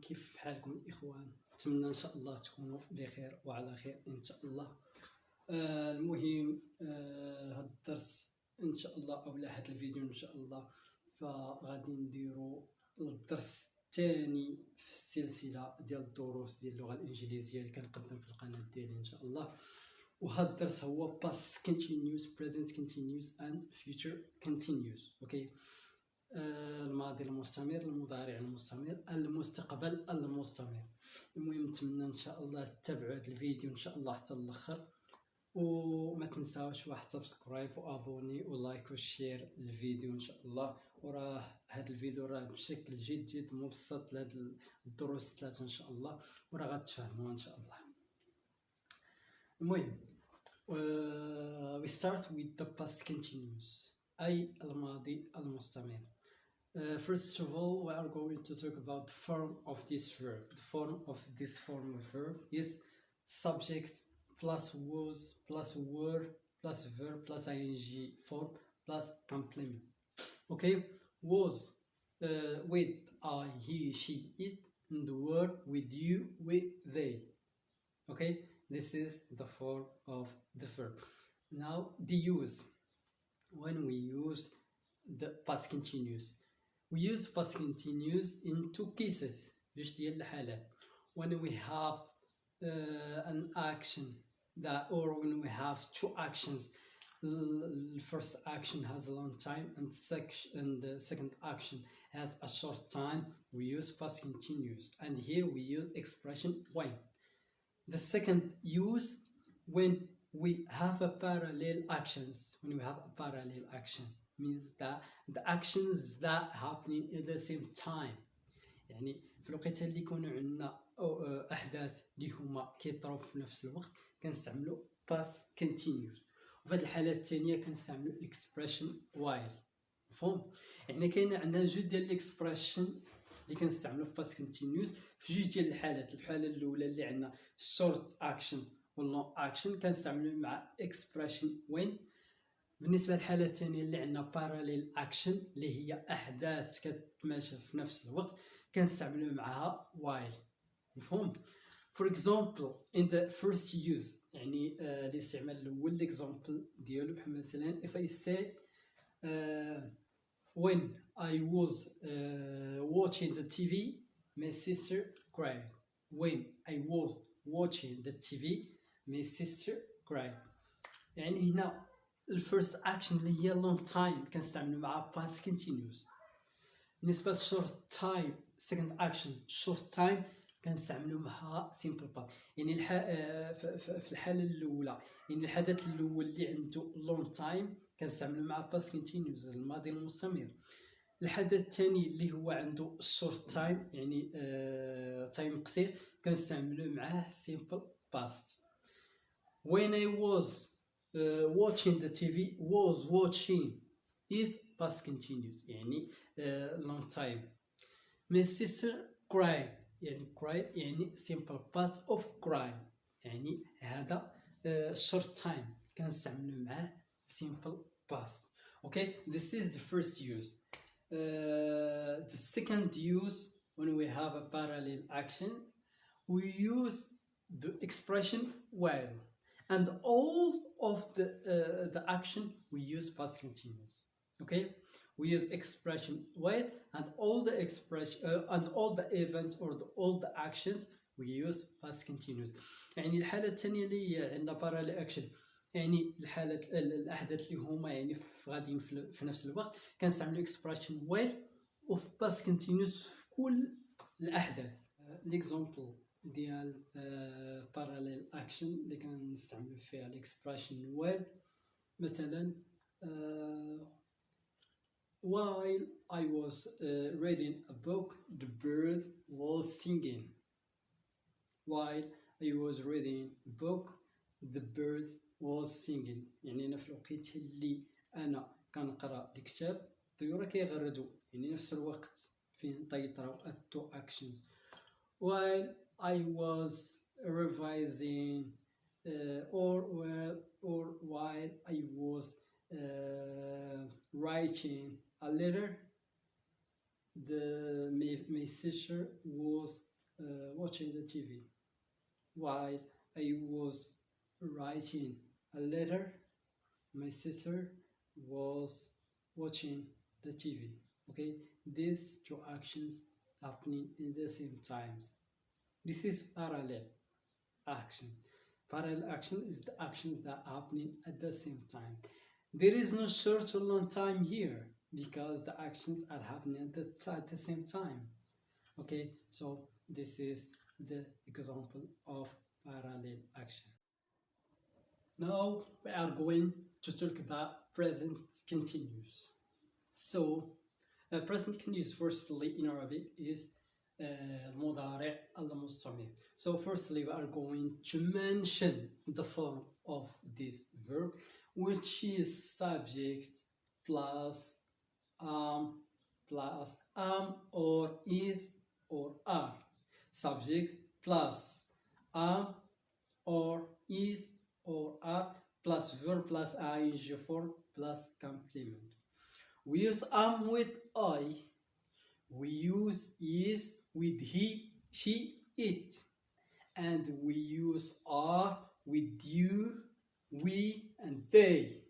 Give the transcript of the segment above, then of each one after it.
كيف حالكم الإخوان؟ نتمنى إن شاء الله تكونوا بخير وعلى خير إن شاء الله. المهم هذا الدرس إن شاء الله أو هذا الفيديو إن شاء الله فغادي نديرو الدرس الثاني في السلسلة ديال الدروس ديال اللغة الإنجليزية اللي كنقدم في القناة ديالي إن شاء الله. وهذا الدرس هو past continuous, present continuous and future continuous. أوكي. الماضي المستمر، المضارع المستمر، المستقبل المستمر. المهم نتمنى ان شاء الله تتابعوا هذا الفيديو ان شاء الله حتى الاخر، وما تنساوش واحد سبسكرايب وابوني ولايك وشير الفيديو ان شاء الله. وراه هذا الفيديو راه بشكل جد مبسط لهاد الدروس الثلاثه ان شاء الله، وراه غتفهموها ان شاء الله. المهم we start with the past continuous أي الماضي المستمر. First of all, we are going to talk about the form of this verb. The form of this form of verb is subject plus was plus were plus verb plus ing form plus complement. Okay, was with I, he, she, it, and were with you, with they. Okay, this is the form of the verb. Now the use. When we use the past continuous, we use past continuous in two cases. جوج ديال الحالات. When we have an action that, or when we have two actions, the first action has a long time and the second action has a short time, we use past continuous. And here we use expression when. The second use when we have a parallel actions. When we have a parallel action means that the actions that happening at the same time. يعني في الوقت اللي يكونوا عندنا احداث اللي هما كيطراو في نفس الوقت كنستعملوا past continuous. وفي هذه الحالة الثانية كنستعملوا expression while. مفهوم؟ يعني كاين عندنا جوج ديال الاكسبريشن اللي كنستعملوا في past continuous في جوج ديال الحالات. الحالة الأولى اللي عندنا short action واللونج اكشن كنستعملوا مع expression when. بالنسبه للحاله الثانيه اللي عندنا parallel action اللي هي احداث كتماشى في نفس الوقت كنستعملوا معها while. مفهوم؟ for example in the first use يعني الاستعمال الاول الاكزامبل ديالو بحال مثلا if I say when I was watching the TV my sister cried. When I was watching the TV my sister cried. يعني هنا الفيرست اكشن اللي هي لونج تايم كنستعملوا مع past continuous. بالنسبه للشورت تايم second اكشن short time كنستعملوا معها simple past. يعني في الحاله الاولى يعني الحدث الاول اللي عنده لونج تايم كنستعملوا مع past continuous الماضي المستمر. الحدث الثاني اللي هو عنده short time يعني تايم قصير كنستعملوا معاه simple past. When I was watching the TV, was watching is past continuous يعني long time. My sister cried يعني cried يعني simple past of cry يعني هذا short time كنستعملوا معاه simple past. Okay, this is the first use. The second use when we have a parallel action we use the expression while. And all of the action we use past continuous. Okay, we use expression while and all the expression and all the events or all the actions we use past continuous. يعني الحالة الثانية اللي هي عندنا parallel action يعني الحالة الأحداث اللي هما يعني غاديين في نفس الوقت كنستعملوا expression while و past continuous في كل الأحداث. l'example ديال parallel action اللي كنستعملوا فيها الاكسبريشن while مثلا while I was reading a book the bird was singing. While I was reading a book the bird was singing. يعني أنا في الوقت اللي أنا كنقرأ الكتاب الطيور كيغردوا يعني نفس الوقت فين طيطراو two actions. While I was revising or while I was writing a letter my sister was watching the TV. While I was writing a letter, my sister was watching the TV. Okay, these two actions happening in the same times. This is parallel action. Parallel action is the actions that are happening at the same time. There is no short or long time here because the actions are happening at the same time. Okay, so this is the example of parallel action. Now we are going to talk about present continuous. So present continuous firstly in Arabic is المضارع المستمر. So firstly we are going to mention the form of this verb, which is subject plus or is or are. Subject plus or is or are plus verb plus ing form plus complement. We use am with I. We use is with he, she, it. And we use are with you, we, and they.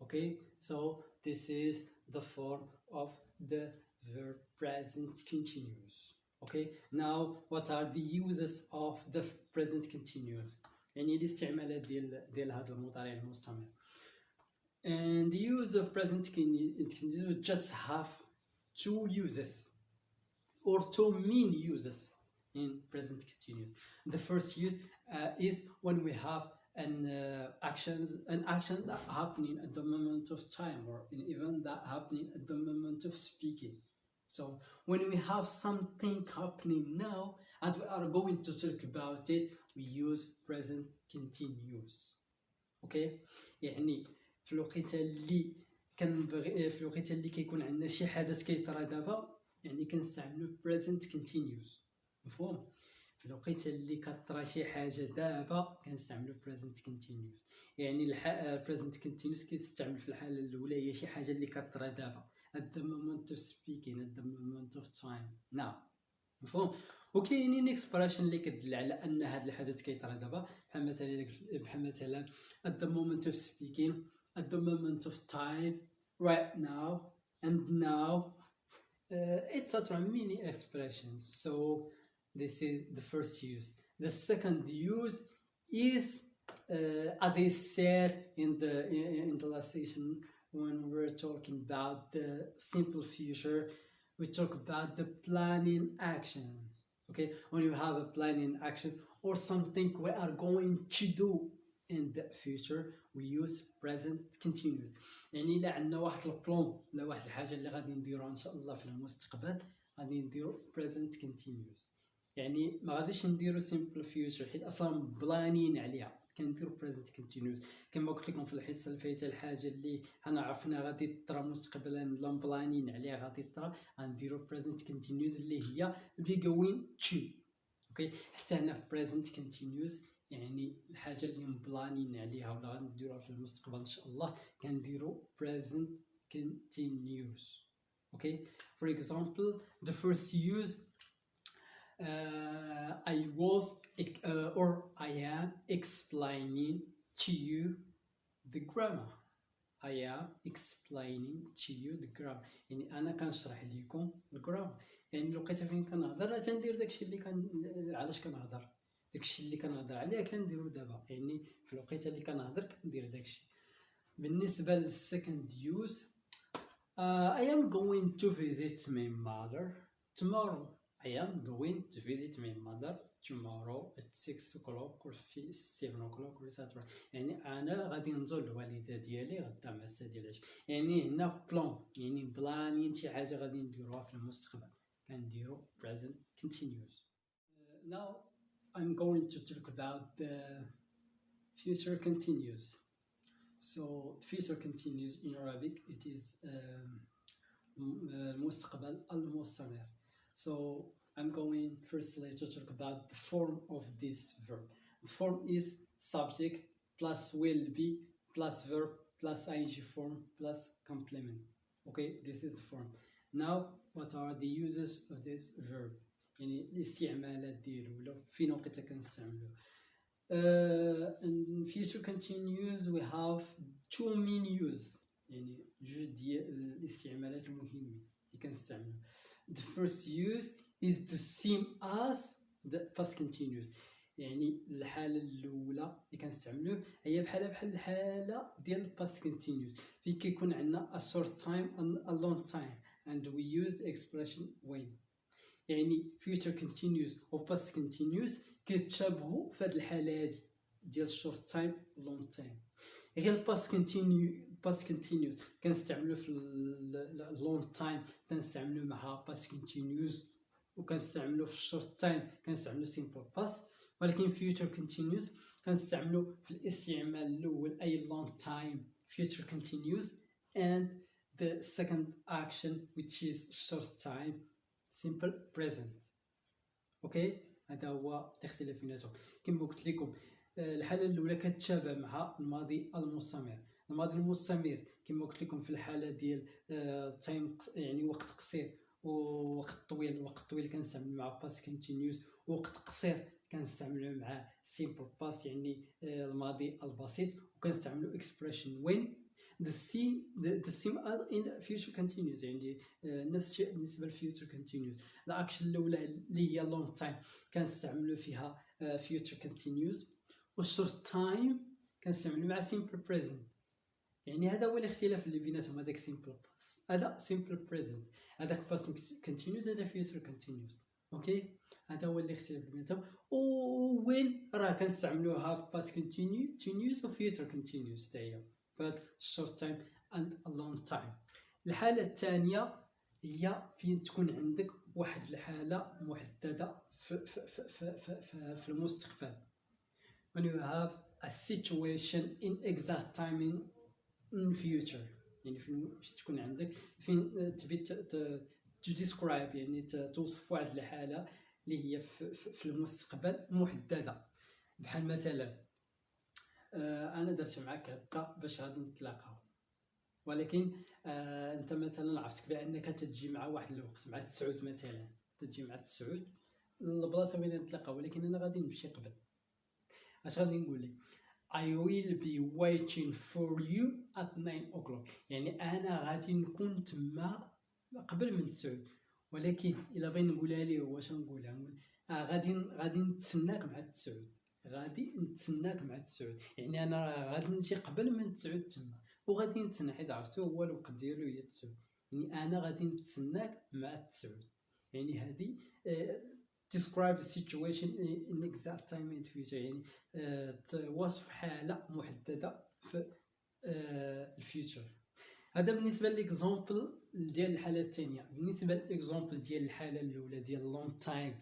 Okay, so this is the form of the verb present continuous. Okay, now what are the uses of the present continuous؟ يعني الاستعمالات ديال هذا المضارع المستمر. And the use of present continuous just have two uses or two main uses in present continuous. The first use is when we have an action that happening at the moment of time, or an event that happening at the moment of speaking. So when we have something happening now and we are going to talk about it, we use present continuous. اوكي يعني في الوقيته اللي كنبغي في الوقيته اللي كيكون عندنا شي حدث كيطرى دابا يعني كنستعملوا present continuous. مفهوم؟ في الوقيته اللي كطرى شي حاجه دابا كنستعملوا present continuous. يعني present continuous كيستعمل في الحاله الاولى هي شي حاجه اللي كطرى دابا at the moment of speaking, at the moment of time, now. مفهوم؟ وكاينين اكسبريشن اللي كتدل على ان هذا الحدث كيطرى دابا، بحال مثلا at the moment of speaking, at the moment of time, right now, and now, etc. many expressions. So this is the first use. The second use is as I said in the last session when we were talking about the simple future, we talk about the planning action. Okay, when you have a planning action or something we are going to do in the future, we use present continuous. يعني إلا عندنا واحد البلان ولا واحد الحاجة اللي غادي نديروها إن شاء الله في المستقبل غادي نديرو present continuous. يعني ما غاديش نديرو simple future حيت أصلا بلانين عليها، كنديرو present continuous. كما قلت لكم في الحصة اللي فايتة الحاجة اللي حنا عرفنا غادي تطرى مستقبلا ولا بلانين عليها غادي تطرى غنديرو present continuous اللي هي be going to. اوكي حتى هنا في present continuous يعني الحاجه اللي مبلانين عليها ولا غادي نديروها في المستقبل ان شاء الله كنديرو present continuous. Okay, for example, the first use I was or I am explaining to you the grammar. I am explaining to you the grammar. يعني انا كنشرح لكم الجرامر. يعني الوقيته فين كنهضر راه تندير داكشي اللي علاش كنهضر، داكشي اللي كنهضر عليه كنديرو دابا. يعني في الوقيته اللي كنهضر كندير داكشي. بالنسبه للسكند يوز I am going to visit my mother tomorrow. I am going to visit my mother tomorrow at 6 o'clock or 7 o'clock etc. يعني انا غادي نزور الوالده ديالي غدا مع الساعه ديال العشاء. يعني هنا بلان، يعني بلانين شي حاجه غادي نديروها في المستقبل كنديرو present continuous. Now I'm going to talk about the future continuous. So future continuous in Arabic it is المستقبل المستمر. So I'm going firstly to talk about the form of this verb. The form is subject plus will be plus verb plus ing form plus complement. Okay, this is the form. Now what are the uses of this verb؟ يعني الاستعمالات ديالو ولا فين وقيته كنستعملو. In future continuous we have two main use، يعني جوج ديال الاستعمالات المهمين اللي كنستعملو. The first use is the same as the past continuous، يعني الحالة الأولى اللي كنستعملوه هي بحال الحالة ديال past continuous، فين كيكون عندنا a short time and a long time and we use the expression when. يعني future continuous و past continuous كيتشابهوا في هاد الحالة هادي ديال short time و long time. غير past continuous كنستعملو في long time كنستعملو مع past continuous، وكنستعملو في short time كنستعملو simple past، ولكن future continuous كنستعملو في الاستعمال الأول أي long time future continuous and the second action which is short time simple present. اوكي، هذا هو الاختلاف بيناتهم. كما قلت لكم الحاله الاولى كتشابه مع الماضي المستمر. الماضي المستمر كما قلت لكم في الحاله ديال تايم يعني وقت قصير ووقت طويل، وقت طويل كنستعمل مع باست كونتينيوس، وقت قصير كنستعملو مع سيمبل باست يعني الماضي البسيط، وكنستعملو expression when the same as in future continuous، يعني نفس الشيء بالنسبه للفيوتشر continuous. الاكشن الاولى اللي هي long time كنستعملو فيها future continuous، والشورت تايم كنستعملو مع simple present. يعني هذا هو الاختلاف اللي بيناتهم، هذاك simple past هذا simple present، هذاك past continuous هذا future continuous. اوكي، هذا هو الاختلاف بيناتهم. وين راه كنستعملوها past continuous و future continuous حتى هي في short time and a long time. الحالة الثانية هي فين تكون عندك واحد الحالة محددة في المستقبل. when you have a situation in exact time in future، يعني فين تكون عندك فين تبي describe يعني توصف واحد الحالة اللي هي في المستقبل محددة. بحال مثلا انا درت معك هكا باش غادي نتلاقاو، ولكن انت مثلا عرفتك بانك تجي مع واحد الوقت مع 9 مثلا، تجي مع 9 البلاصه وين نتلاقاو، ولكن انا غادي نمشي قبل. اش غادي نقول لك؟ I will be waiting for you at 9 o'clock، يعني انا غادي نكون تما قبل من 9. ولكن الا بغيت نقولها ليه واش نقولها؟ نقول غادي نتسناك مع 9، غادي نتسناك مع 9، يعني انا غادي نجي قبل من 9 تما، وغادي نتسنى حيت عرفتو هو الوقت ديالو هي 9، يعني انا غادي نتسناك مع 9. يعني هذه describe a situation in exact time in future، يعني وصف حالة محددة في الفيوتشر. هذا بالنسبة للإكزامبل ديال الحالة الثانية. بالنسبة للإكزامبل ديال الحالة الأولى ديال long time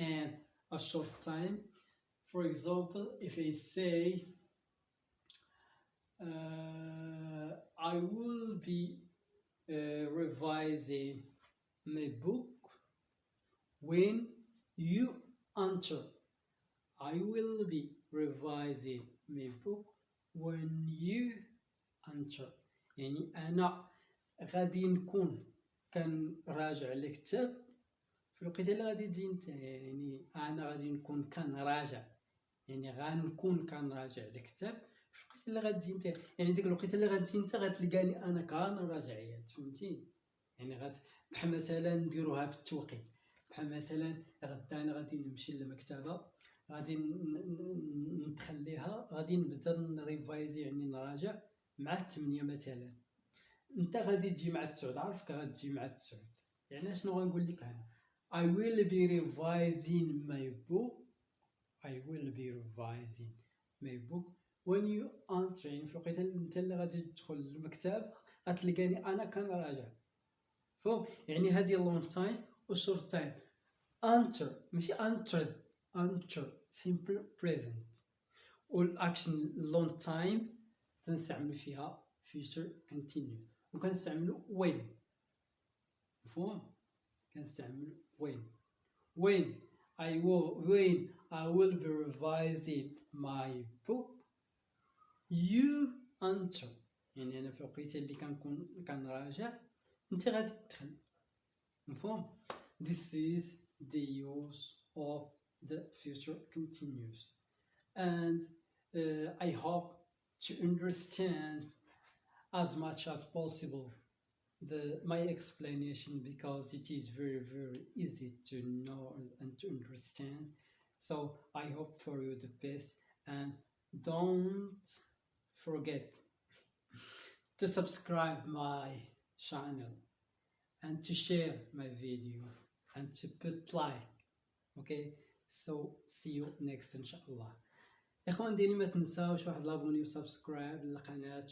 and a short time، for example if I say I will be revising my book when you enter. I will be revising my book when you enter، يعني أنا غادي نكون كنراجع الكتاب في الوقيته اللي غادي تجي انت، يعني انا غادي نكون كنراجع، يعني غنكون كنراجع الكتاب في الوقيته اللي غادي انت، يعني ديك الوقيته اللي غادي انت غتلقاني انا كنراجع، فهمتي؟ يعني بحال مثلا نديروها بالتوقيت، بحال مثلا غدا انا غادي نمشي للمكتبه، غادي نتخليها، غادي نبدا نريفايزي يعني نراجع مع 8 مثلا، انت غادي تجي مع 9، عارفك غادي تجي مع 9. يعني اشنو غنقول لك انا؟ I will be revising my book when you enter، يعني في الوقيته اللي انت اللي غادي تدخل للمكتب غتلقاني انا كنراجع، فهم؟ يعني هذه long time و short time. enter ماشي enter simple present، والاكشن long time تنستعمل فيها future continuous، وكنستعملو when، مفهوم؟ كنستعملو when I will be revising my book you enter، يعني انا في الوقيته اللي كنكون كنراجع انت غادي تدخل، مفهوم؟ This is the use of the future continuous. And I hope to understand as much as possible my explanation, because it is very easy to know and to understand. So I hope for you the best, and don't forget to subscribe my channel and to share my video and to put like. Okay, so see you next ان شاء الله. اخوان ديالي ما تنساوش واحد لابوني وسبسكرايب للقناه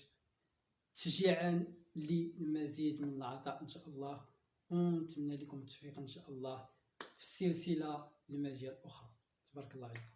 تشجيعا للمزيد من العطاء ان شاء الله، ونتمنى لكم التوفيق ان شاء الله في السلسله لمجال اخرى. تبارك الله عليكم.